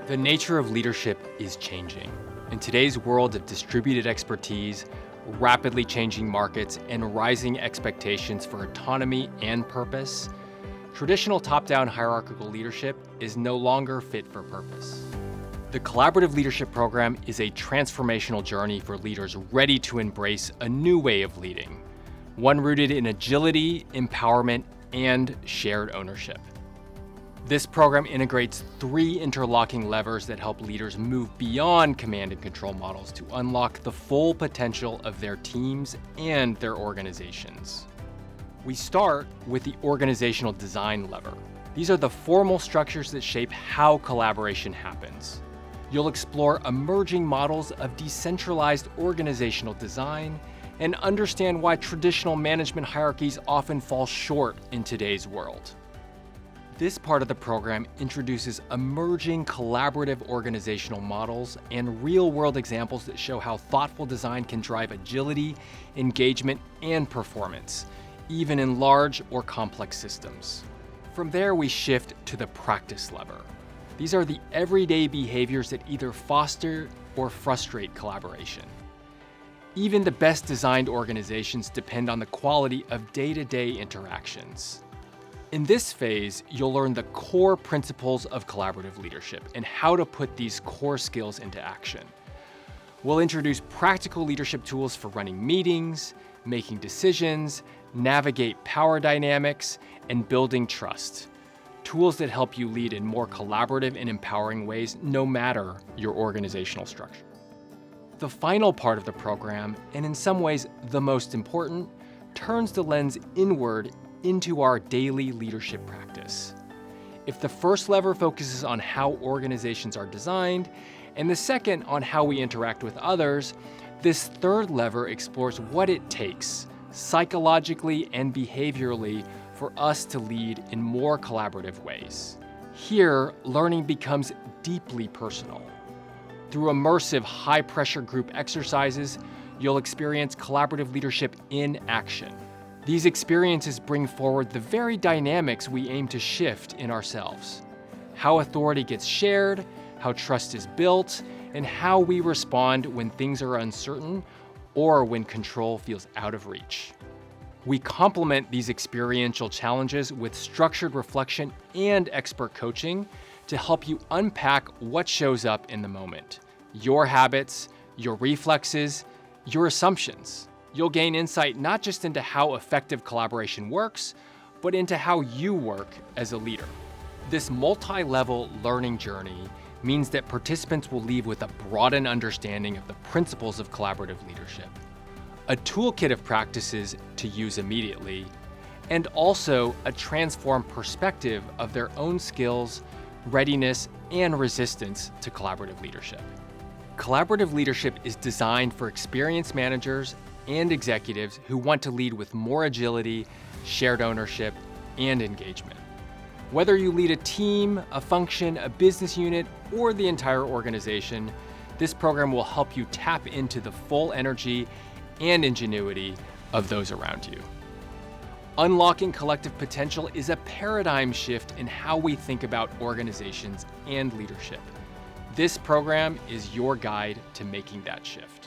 The nature of leadership is changing. In today's world of distributed expertise, rapidly changing markets, and rising expectations for autonomy and purpose, traditional top-down hierarchical leadership is no longer fit for purpose. The Collaborative Leadership Program is a transformational journey for leaders ready to embrace a new way of leading, one rooted in agility, empowerment, and shared ownership. This program integrates 3 interlocking levers that help leaders move beyond command and control models to unlock the full potential of their teams and their organizations. We start with the organizational design lever. These are the formal structures that shape how collaboration happens. You'll explore emerging models of decentralized organizational design and understand why traditional management hierarchies often fall short in today's world. This part of the program introduces emerging collaborative organizational models and real-world examples that show how thoughtful design can drive agility, engagement, and performance, even in large or complex systems. From there, we shift to the practice lever. These are the everyday behaviors that either foster or frustrate collaboration. Even the best designed organizations depend on the quality of day-to-day interactions. In this phase, you'll learn the core principles of collaborative leadership and how to put these core skills into action. We'll introduce practical leadership tools for running meetings, making decisions, navigate power dynamics, and building trust. Tools that help you lead in more collaborative and empowering ways, no matter your organizational structure. The final part of the program, and in some ways the most important, turns the lens inward into our daily leadership practice. If the first lever focuses on how organizations are designed, and the second on how we interact with others, this third lever explores what it takes, psychologically and behaviorally, for us to lead in more collaborative ways. Here, learning becomes deeply personal. Through immersive, high-pressure group exercises, you'll experience collaborative leadership in action. These experiences bring forward the very dynamics we aim to shift in ourselves. How authority gets shared, how trust is built, and how we respond when things are uncertain or when control feels out of reach. We complement these experiential challenges with structured reflection and expert coaching to help you unpack what shows up in the moment. Your habits, your reflexes, your assumptions. You'll gain insight not just into how effective collaboration works, but into how you work as a leader. This multi-level learning journey means that participants will leave with a broadened understanding of the principles of collaborative leadership, a toolkit of practices to use immediately, and also a transformed perspective of their own skills, readiness, and resistance to collaborative leadership. Collaborative leadership is designed for experienced managers and executives who want to lead with more agility, shared ownership, and engagement. Whether you lead a team, a function, a business unit, or the entire organization, this program will help you tap into the full energy and ingenuity of those around you. Unlocking collective potential is a paradigm shift in how we think about organizations and leadership. This program is your guide to making that shift.